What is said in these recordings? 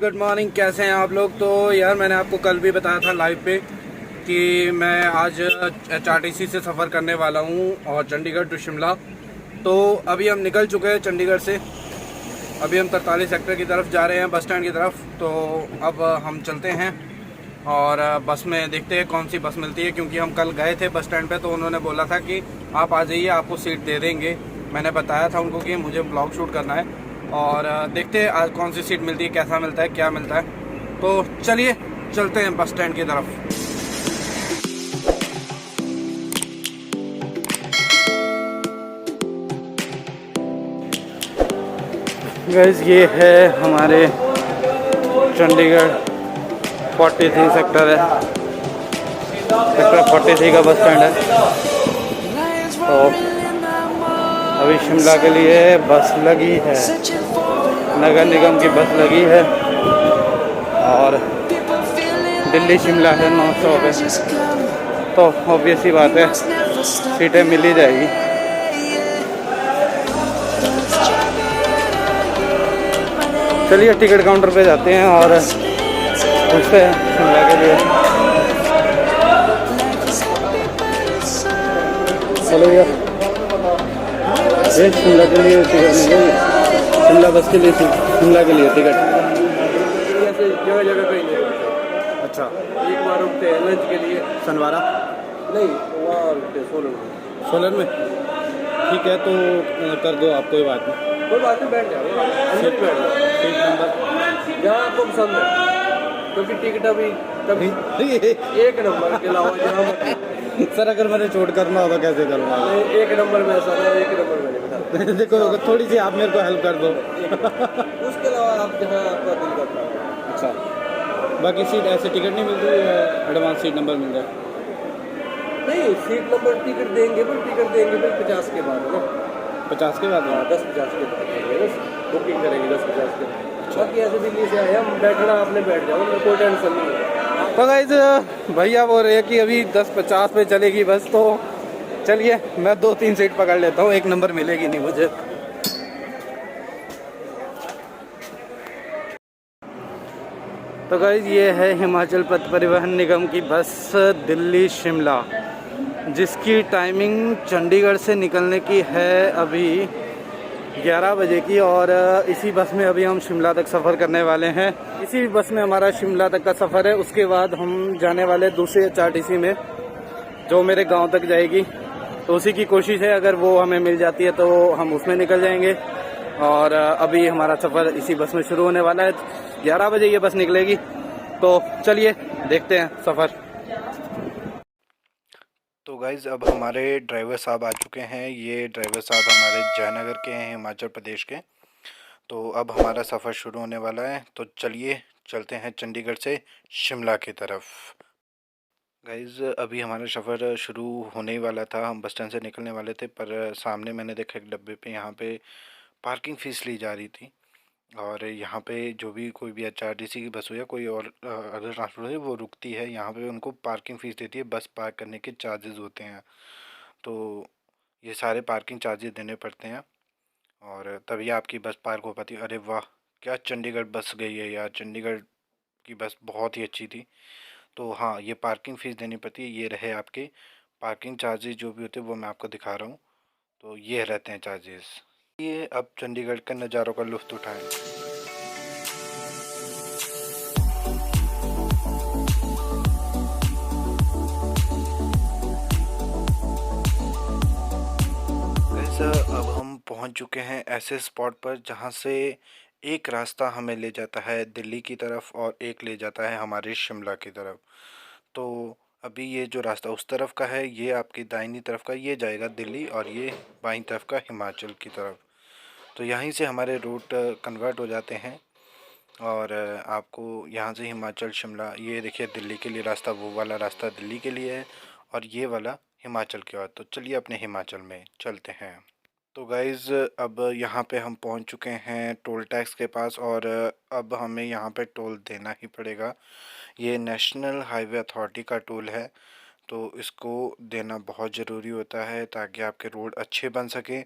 Good morning, कैसे हैं आप लोग। तो यार मैंने आपको कल भी बताया था लाइव पे कि मैं आज HRTC से सफ़र करने वाला हूं और चंडीगढ़ टू शिमला। तो अभी हम निकल चुके हैं चंडीगढ़ से। अभी हम 43 सेक्टर की तरफ जा रहे हैं, बस स्टैंड की तरफ। तो अब हम चलते हैं और बस में देखते हैं कौन सी बस मिलती है, क्योंकि हम कल गए थे बस स्टैंड पे तो उन्होंने बोला था कि आप आ जाइए, आपको सीट दे देंगे। मैंने बताया था उनको कि मुझे ब्लॉग शूट करना है और देखते हैं आज कौन सी सीट मिलती है, कैसा मिलता है, क्या मिलता है। तो चलिए चलते हैं बस स्टैंड की तरफ। गाइस ये है हमारे चंडीगढ़ 43 सेक्टर है, सेक्टर 43 का बस स्टैंड है। तो अभी शिमला के लिए बस लगी है, नगर निगम की बस लगी है और दिल्ली शिमला है 900 पे। तो ऑब्वियस ही बात है सीटें मिल ही जाएगी। चलिए टिकट काउंटर पे जाते हैं और पूछते हैं शिमला के लिए। चलो यार, ये शिमला के लिए टिकट मिलेगी, शिमला बस के लिए, शिमला के लिए टिकट जगह जगह पे ही। अच्छा, एक बार रुकते हैं लंच के लिए सनवारा, नहीं वहाँ रुकते सोलन में। ठीक है, तो कर दो आप, कोई बात नहीं, बैठ जाओ सीट नंबर जहाँ आपको पसंद है, क्योंकि टिकट अभी तभी एक नंबर के अलावा जहाँ सर अगर मैंने चोट करना हो तो कैसे करूँगा? एक नंबर में ऐसा है, एक नंबर में नहीं। देखो थोड़ी सी आप मेरे को हेल्प कर दो। उसके अलावा आप जहाँ आपका दिल करता है। अच्छा, बाकी सीट ऐसे टिकट नहीं मिलती, एडवांस सीट नंबर मिल जाए? नहीं, सीट नंबर टिकट देंगे, पर टिकट देंगे फिर 50 के बाद है ना। 50 के बाद? हाँ, 10-50 के बाद बुकिंग करेंगे, 10-50 के बाद। बाकी ऐसे दिल्ली से आए हम, बैठना आपने बैठ जाओ, मेरे कोई टेंशन नहीं है। तो गाइस भैया बोल रहे हैं कि अभी 10:50 पे चलेगी बस, तो चलिए मैं 2-3 सीट पकड़ लेता हूँ, एक नंबर मिलेगी नहीं मुझे। तो गाइस ये है हिमाचल पथ परिवहन निगम की बस दिल्ली शिमला, जिसकी टाइमिंग चंडीगढ़ से निकलने की है अभी 11 बजे की। और इसी बस में अभी हम शिमला तक सफ़र करने वाले हैं। इसी बस में हमारा शिमला तक का सफ़र है। उसके बाद हम जाने वाले दूसरे HRTC में, जो मेरे गांव तक जाएगी। तो उसी की कोशिश है, अगर वो हमें मिल जाती है तो हम उसमें निकल जाएंगे। और अभी हमारा सफ़र इसी बस में शुरू होने वाला है। 11 बजे ये बस निकलेगी, तो चलिए देखते हैं सफ़र। तो गाइज़ अब हमारे ड्राइवर साहब आ चुके हैं। ये ड्राइवर साहब हमारे जयनगर के हैं, हिमाचल प्रदेश के। तो अब हमारा सफ़र शुरू होने वाला है, तो चलिए चलते हैं चंडीगढ़ से शिमला की तरफ। गाइज़ अभी हमारा सफ़र शुरू होने ही वाला था, हम बस स्टैंड से निकलने वाले थे, पर सामने मैंने देखा एक डब्बे पे यहाँ पे पार्किंग फ़ीस ली जा रही थी। और यहाँ पे जो भी कोई भी HRTC की बस हो या कोई और अदर ट्रांसपोर्ट है, वो रुकती है यहाँ पे, उनको पार्किंग फ़ीस देती है, बस पार्क करने के चार्जेस होते हैं। तो ये सारे पार्किंग चार्जेस देने पड़ते हैं और तभी आपकी बस पार्क हो पाती है। अरे वाह, क्या चंडीगढ़ बस गई है यार, चंडीगढ़ की बस बहुत ही अच्छी थी। तो हाँ, ये पार्किंग फ़ीस देनी पड़ती है। ये रहे आपके पार्किंग चार्जेस जो भी होते हैं, वो मैं आपको दिखा रहा हूँ। तो ये रहते हैं चार्जेस। ये अब चंडीगढ़ के नज़ारों का लुत्फ़ उठाएं। अब हम पहुंच चुके हैं ऐसे स्पॉट पर जहां से एक रास्ता हमें ले जाता है दिल्ली की तरफ और एक ले जाता है हमारे शिमला की तरफ। तो अभी ये जो रास्ता उस तरफ का है, ये आपकी दाहिनी तरफ का, ये जाएगा दिल्ली, और ये बाईं तरफ का हिमाचल की तरफ। तो यहीं से हमारे रूट कन्वर्ट हो जाते हैं और आपको यहाँ से हिमाचल शिमला, ये देखिए दिल्ली के लिए रास्ता, वो वाला रास्ता दिल्ली के लिए है और ये वाला हिमाचल की ओर। तो चलिए अपने हिमाचल में चलते हैं। तो गाइज़ अब यहाँ पे हम पहुँच चुके हैं टोल टैक्स के पास और अब हमें यहाँ पे टोल देना ही पड़ेगा। ये नेशनल हाईवे अथॉरिटी का टोल है, तो इसको देना बहुत ज़रूरी होता है ताकि आपके रोड अच्छे बन सके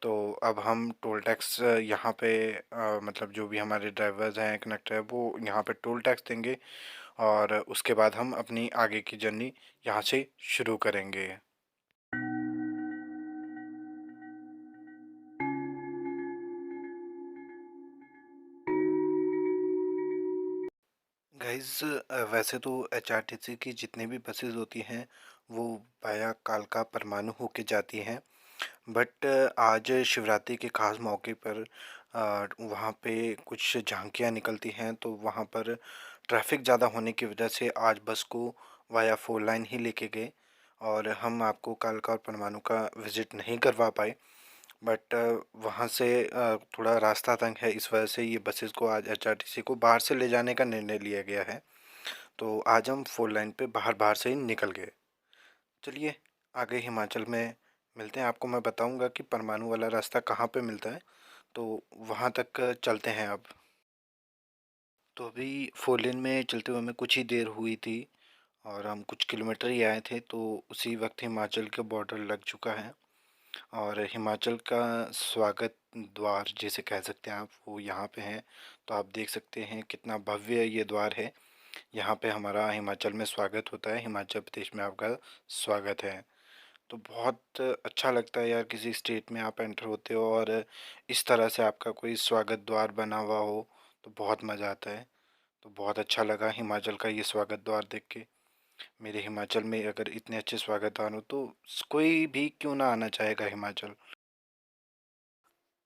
तो अब हम टोल टैक्स यहाँ पे मतलब जो भी हमारे ड्राइवर्स हैं, कनेक्टर है, वो यहाँ पे टोल टैक्स देंगे और उसके बाद हम अपनी आगे की जर्नी यहाँ से शुरू करेंगे। गाइस, वैसे तो एचआरटीसी की जितनी भी बसेस होती हैं वो वाया कालका परमाणु होके जाती हैं, बट आज शिवरात्रि के खास मौके पर वहाँ पे कुछ झांकियाँ निकलती हैं, तो वहाँ पर ट्रैफिक ज़्यादा होने की वजह से आज बस को वाया फोर लाइन ही लेके गए और हम आपको कालका और परमाणु का विज़िट नहीं करवा पाए। बट वहाँ से थोड़ा रास्ता तंग है, इस वजह से ये बसेस को आज एचआरटीसी को बाहर से ले जाने का निर्णय लिया गया है। तो आज हम फोर लाइन पे बाहर बाहर से ही निकल गए। चलिए आगे हिमाचल में मिलते हैं, आपको मैं बताऊंगा कि परमाणु वाला रास्ता कहाँ पे मिलता है, तो वहाँ तक चलते हैं अब। तो अभी फोर लेन में चलते हुए हमें कुछ ही देर हुई थी और हम कुछ किलोमीटर ही आए थे, तो उसी वक्त हिमाचल का बॉर्डर लग चुका है और हिमाचल का स्वागत द्वार जिसे कह सकते हैं आप, वो यहाँ पे हैं। तो आप देख सकते हैं कितना भव्य ये द्वार है। यहाँ पे हमारा हिमाचल में स्वागत होता है, हिमाचल प्रदेश में आपका स्वागत है। तो बहुत अच्छा लगता है यार, किसी स्टेट में आप एंटर होते हो और इस तरह से आपका कोई स्वागत द्वार बना हुआ हो, तो बहुत मज़ा आता है। तो बहुत अच्छा लगा हिमाचल का ये स्वागत द्वार देख के। मेरे हिमाचल में अगर इतने अच्छे स्वागत द्वार हो तो कोई भी क्यों ना आना चाहेगा हिमाचल।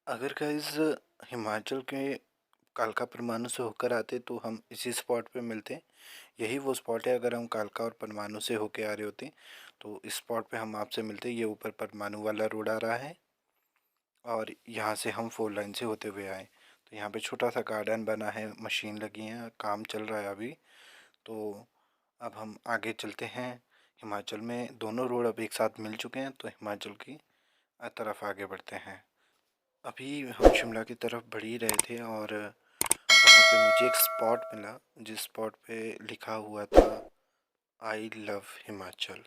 अगर गाइस हिमाचल के कालका परमाणु से होकर आते तो हम इसी स्पॉट पे मिलते। यही वो स्पॉट है, अगर हम कालका और परमाणु से होके आ रहे होते तो इस स्पॉट पे हम आपसे मिलते। ये ऊपर परमाणु वाला रोड आ रहा है और यहाँ से हम फोर लाइन से होते हुए आए। तो यहाँ पे छोटा सा गार्डन बना है, मशीन लगी है, काम चल रहा है अभी। तो अब हम आगे चलते हैं। हिमाचल में दोनों रोड अब एक साथ मिल चुके हैं, तो हिमाचल की तरफ आगे बढ़ते हैं। अभी हम शिमला की तरफ बढ़ ही रहे थे और वहाँ पे मुझे एक स्पॉट मिला जिस स्पॉट पे लिखा हुआ था आई लव हिमाचल।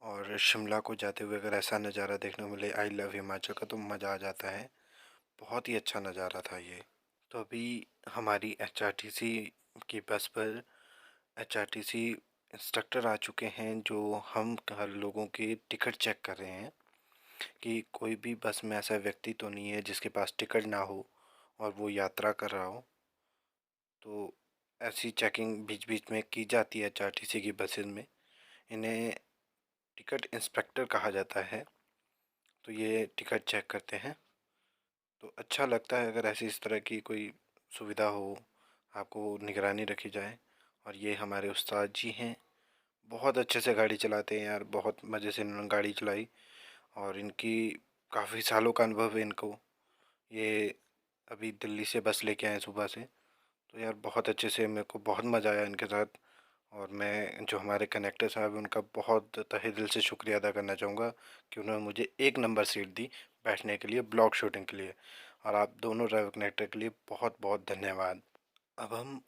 और शिमला को जाते हुए अगर ऐसा नज़ारा देखने को मिले आई लव हिमाचल का, तो मज़ा आ जाता है। बहुत ही अच्छा नज़ारा था ये। तो अभी हमारी एचआरटीसी की बस पर एचआरटीसी इंस्ट्रक्टर आ चुके हैं, जो हम हर लोगों की टिकट चेक कर रहे हैं कि कोई भी बस में ऐसा व्यक्ति तो नहीं है जिसके पास टिकट ना हो और वो यात्रा कर रहा हो। तो ऐसी चेकिंग बीच बीच में की जाती है एचआरटीसी की बसेस में। इन्हें टिकट इंस्पेक्टर कहा जाता है। तो ये टिकट चेक करते हैं। तो अच्छा लगता है अगर ऐसी इस तरह की कोई सुविधा हो, आपको निगरानी रखी जाए। और ये हमारे उस्ताद जी हैं, बहुत अच्छे से गाड़ी चलाते हैं यार, बहुत मज़े से इन्होंने गाड़ी चलाई और इनकी काफ़ी सालों का अनुभव है इनको। ये अभी दिल्ली से बस लेके आए सुबह से। तो यार बहुत अच्छे से, मेरे को बहुत मज़ा आया इनके साथ। और मैं जो हमारे कनेक्टर साहब हैं उनका बहुत तहे दिल से शुक्रिया अदा करना चाहूँगा कि उन्होंने मुझे एक नंबर सीट दी बैठने के लिए, ब्लॉग शूटिंग के लिए। और आप दोनों ड्राइवर कनेक्टर के लिए बहुत बहुत धन्यवाद। अब हम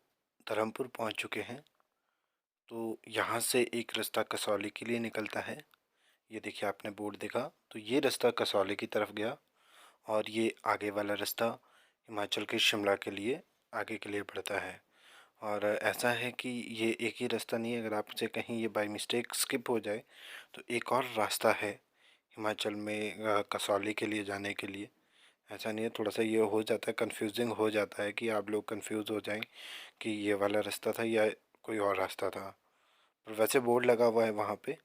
धर्मपुर पहुंच चुके हैं। तो यहाँ से एक रास्ता कसौली के लिए निकलता है। ये देखिए, आपने बोर्ड देखा तो ये रास्ता कसौली की तरफ गया और ये आगे वाला रास्ता हिमाचल के शिमला के लिए आगे के लिए बढ़ता है। और ऐसा है कि ये एक ही रास्ता नहीं है, अगर आपसे कहीं ये बाय मिस्टेक स्किप हो जाए तो एक और रास्ता है हिमाचल में कसौली के लिए जाने के लिए। ऐसा नहीं है, थोड़ा सा ये हो जाता है, कंफ्यूजिंग हो जाता है कि आप लोग कंफ्यूज हो जाएं कि ये वाला रास्ता था या कोई और रास्ता था। पर वैसे बोर्ड लगा हुआ है वहाँ पे,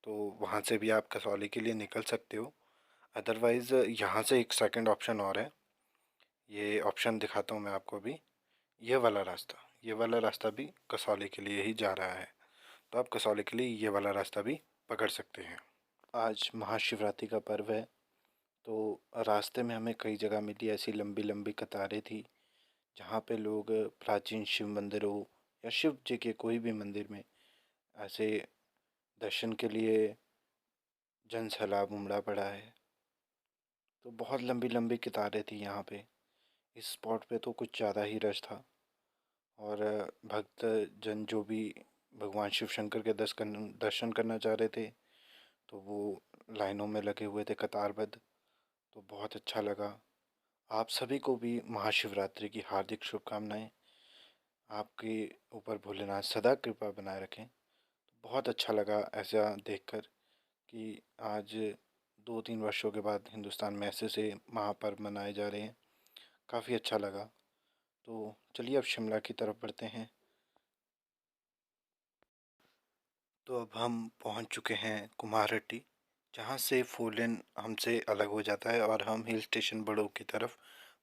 तो वहाँ से भी आप कसौली के लिए निकल सकते हो। अदरवाइज़ यहाँ से एक सेकंड ऑप्शन और है, ये ऑप्शन दिखाता हूँ मैं आपको अभी। ये वाला रास्ता भी कसौली के लिए ही जा रहा है, तो आप कसौली के लिए ये वाला रास्ता भी पकड़ सकते हैं। आज महाशिवरात्रि का पर्व है, तो रास्ते में हमें कई जगह मिली ऐसी लंबी लंबी कतारें थी जहाँ पे लोग प्राचीन शिव मंदिरों या शिव जी के कोई भी मंदिर में ऐसे दर्शन के लिए जन सैलाब उमड़ा पड़ा है। तो बहुत लंबी लंबी कतारें थी यहाँ पे। इस स्पॉट पे तो कुछ ज़्यादा ही रश था और भक्त जन जो भी भगवान शिव शंकर के दर्शन करना चाह रहे थे, तो वो लाइनों में लगे हुए थे कतारबद्ध। तो बहुत अच्छा लगा। आप सभी को भी महाशिवरात्रि की हार्दिक शुभकामनाएं। आपके ऊपर भोलेनाथ सदा कृपा बनाए रखें। बहुत अच्छा लगा ऐसा देखकर कि आज 2-3 वर्षों के बाद हिंदुस्तान में ऐसे से महापर्व मनाए जा रहे हैं। काफ़ी अच्छा लगा। तो चलिए अब शिमला की तरफ बढ़ते हैं। तो अब हम पहुंच चुके हैं कुम्हारहट्टी, जहां से 4 लेन हमसे अलग हो जाता है और हम हिल स्टेशन बड़ों की तरफ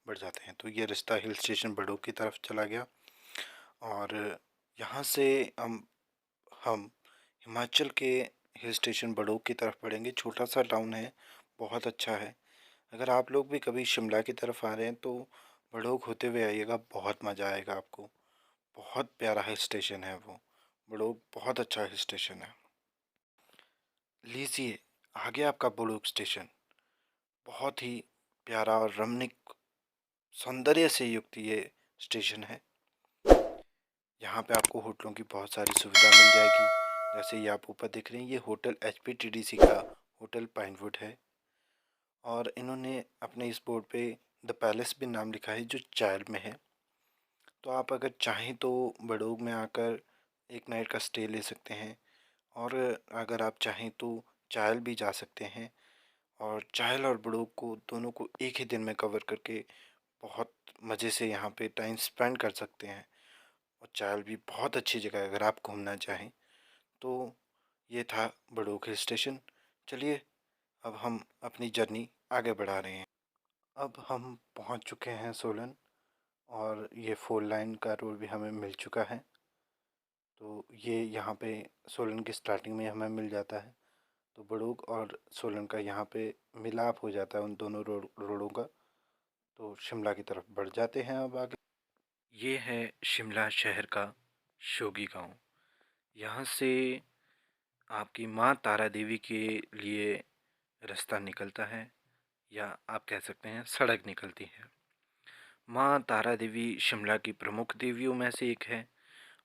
बढ़ जाते हैं। तो ये रास्ता हिल स्टेशन बड़ों की तरफ चला गया और यहाँ से हम हिमाचल के हिल स्टेशन बड़ों की तरफ बढ़ेंगे। छोटा सा टाउन है, बहुत अच्छा है। अगर आप लोग भी कभी शिमला की तरफ आ रहे हैं तो बड़ोग होते हुए आइएगा, बहुत मज़ा आएगा आपको। बहुत प्यारा हिल स्टेशन है वो। बड़ोग बहुत अच्छा हिल स्टेशन है। लीजिए आगे आपका बड़ोग स्टेशन। बहुत ही प्यारा और रमणीक सौंदर्य से युक्त ये स्टेशन है। यहाँ पे आपको होटलों की बहुत सारी सुविधा मिल जाएगी। जैसे ये आप ऊपर देख रहे हैं, ये होटल HPTDC का होटल पाइनवुड है और इन्होंने अपने इस बोर्ड पे द पैलेस भी नाम लिखा है, जो चायल में है। तो आप अगर चाहें तो बड़ोग में आकर एक नाइट का स्टे ले सकते हैं और अगर आप चाहें तो चायल भी जा सकते हैं और चायल और बड़ोग को दोनों को एक ही दिन में कवर करके बहुत मज़े से यहाँ पे टाइम स्पेंड कर सकते हैं। और चायल भी बहुत अच्छी जगह है अगर आप घूमना चाहें तो। ये था बड़ोग हिल स्टेशन। चलिए अब हम अपनी जर्नी आगे बढ़ा रहे हैं। अब हम पहुंच चुके हैं सोलन और ये 4 लाइन का रोड भी हमें मिल चुका है। तो ये यहाँ पे सोलन की स्टार्टिंग में हमें मिल जाता है। तो बड़ोग और सोलन का यहाँ पे मिलाप हो जाता है उन दोनों रोडों का। तो शिमला की तरफ बढ़ जाते हैं अब आगे। ये है शिमला शहर का शोगी गांव। यहाँ से आपकी माँ तारा देवी के लिए रास्ता निकलता है या आप कह सकते हैं सड़क निकलती है। माँ तारा देवी शिमला की प्रमुख देवियों में से एक है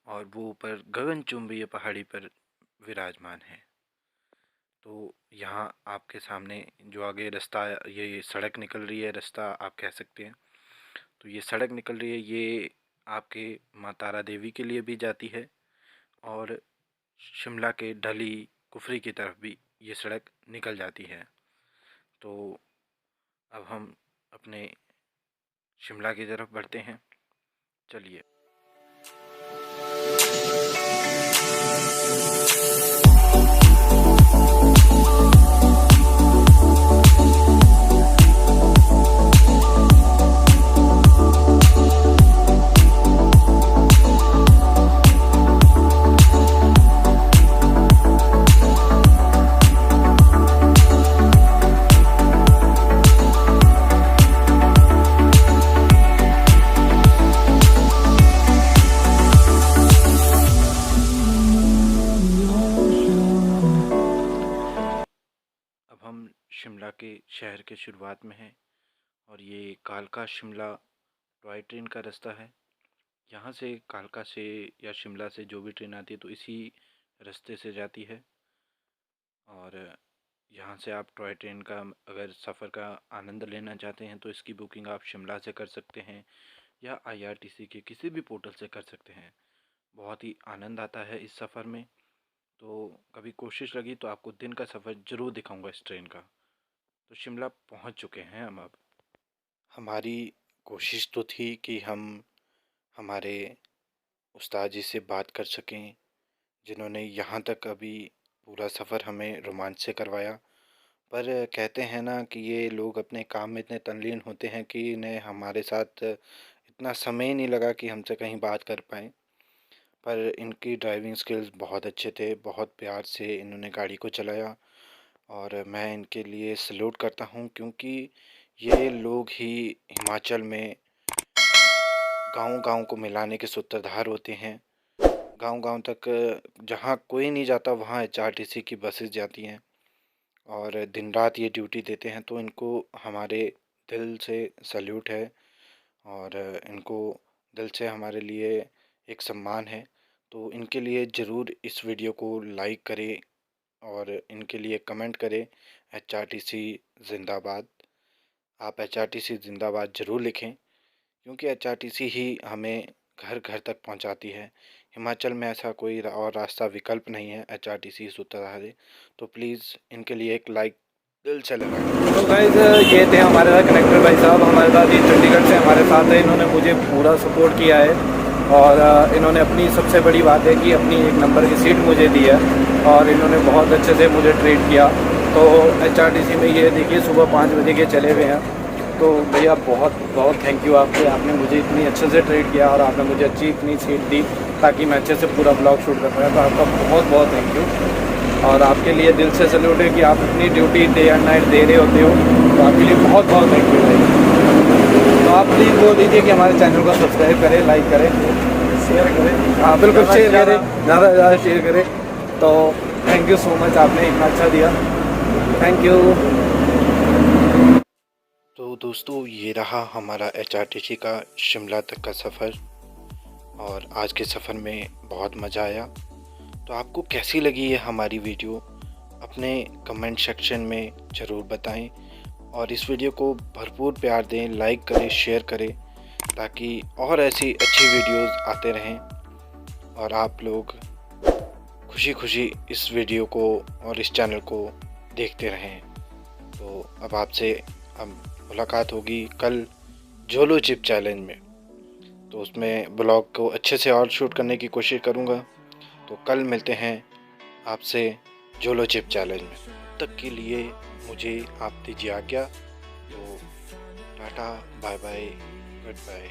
और वो ऊपर गगनचुंबी पहाड़ी पर विराजमान है। तो यहाँ आपके सामने जो आगे रास्ता, ये सड़क निकल रही है, रास्ता आप कह सकते हैं। तो ये सड़क निकल रही है, ये आपके माँ तारा देवी के लिए भी जाती है और शिमला के ढली कुफरी की तरफ भी ये सड़क निकल जाती है। तो अब हम अपने शिमला की तरफ बढ़ते हैं। चलिए। अब हम शिमला के शहर के शुरुआत में हैं और ये कालका शिमला टॉय ट्रेन का रास्ता है। यहाँ से कालका से या शिमला से जो भी ट्रेन आती है तो इसी रास्ते से जाती है और यहाँ से आप टॉय ट्रेन का अगर सफ़र का आनंद लेना चाहते हैं तो इसकी बुकिंग आप शिमला से कर सकते हैं या IRTC के किसी भी पोर्टल से कर सकते हैं। बहुत ही आनंद आता है इस सफ़र में। तो कभी कोशिश लगी तो आपको दिन का सफ़र ज़रूर दिखाऊंगा इस ट्रेन का। तो शिमला पहुँच चुके हैं हम अब। हमारी कोशिश तो थी कि हम हमारे उस्ताद जी से बात कर सकें, जिन्होंने यहाँ तक अभी पूरा सफ़र हमें रोमांच से करवाया। पर कहते हैं ना कि ये लोग अपने काम में इतने तल्लीन होते हैं कि इन्हें हमारे साथ इतना समय ही नहीं लगा कि हमसे कहीं बात कर पाएँ। पर इनकी ड्राइविंग स्किल्स बहुत अच्छे थे, बहुत प्यार से इन्होंने गाड़ी को चलाया और मैं इनके लिए सैल्यूट करता हूँ, क्योंकि ये लोग ही हिमाचल में गाँव-गाँव को मिलाने के सूत्रधार होते हैं। गाँव-गाँव तक जहाँ कोई नहीं जाता वहाँ HRTC की बसेस जाती हैं और दिन-रात ये ड्यूटी देते हैं। तो इनको हमारे दिल से सैल्यूट है और इनको दिल से हमारे लिए एक सम्मान है। तो इनके लिए ज़रूर इस वीडियो को लाइक करें और इनके लिए कमेंट करें, HRTC ज़िंदाबाद। आप HRTC ज़िंदाबाद ज़रूर लिखें, क्योंकि HRTC ही हमें घर घर तक पहुंचाती है। हिमाचल में ऐसा कोई और रास्ता विकल्प नहीं है HRTC सूत्रधार। तो प्लीज़ इनके लिए एक लाइक दिल से लगाएं। तो गाइस ये थे हमारे साथ कनेक्टर भाई साहब, हमारे साथ ये चंडीगढ़ से हमारे साथ है। इन्होंने मुझे पूरा सपोर्ट किया है और इन्होंने अपनी सबसे बड़ी बात है कि अपनी 1 नंबर की सीट मुझे दी है और इन्होंने बहुत अच्छे से मुझे ट्रीट किया। तो HRTC में ये देखिए सुबह 5 बजे के चले हुए हैं। तो भैया बहुत बहुत थैंक यू आपके, आपने मुझे इतनी अच्छे से ट्रीट किया और आपने मुझे अच्छी इतनी सीट दी ताकि मैं अच्छे से पूरा ब्लॉग शूट कर पाया। तो आपका बहुत बहुत थैंक यू और आपके लिए दिल से सैल्यूट है कि आप अपनी duty day and night they रहे होते हो। तो आपके लिए बहुत बहुत थैंक यू भाई। तो आप प्लीज़ बोल दीजिए कि हमारे चैनल को सब्सक्राइब करें, लाइक करें, शेयर करें। हाँ बिल्कुल शेयर करें, ज़्यादा से ज़्यादा शेयर करें। तो थैंक यू सो मच, आपने इतना अच्छा दिया, थैंक यू। तो दोस्तों ये रहा हमारा HRTC का शिमला तक का सफ़र और आज के सफ़र में बहुत मज़ा आया। तो आपको कैसी लगी ये हमारी वीडियो अपने कमेंट सेक्शन में ज़रूर बताएं और इस वीडियो को भरपूर प्यार दें, लाइक करें, शेयर करें ताकि और ऐसी अच्छी वीडियोस आते रहें और आप लोग खुशी खुशी इस वीडियो को और इस चैनल को देखते रहें। तो अब आपसे अब मुलाकात होगी कल जोलो चिप चैलेंज में, तो उसमें ब्लॉग को अच्छे से और शूट करने की कोशिश करूँगा। तो कल मिलते हैं आपसे जोलो चिप चैलेंज में। तब तक के लिए मुझे आप दीजिए आज्ञा। तो tata, bye bye, good bye.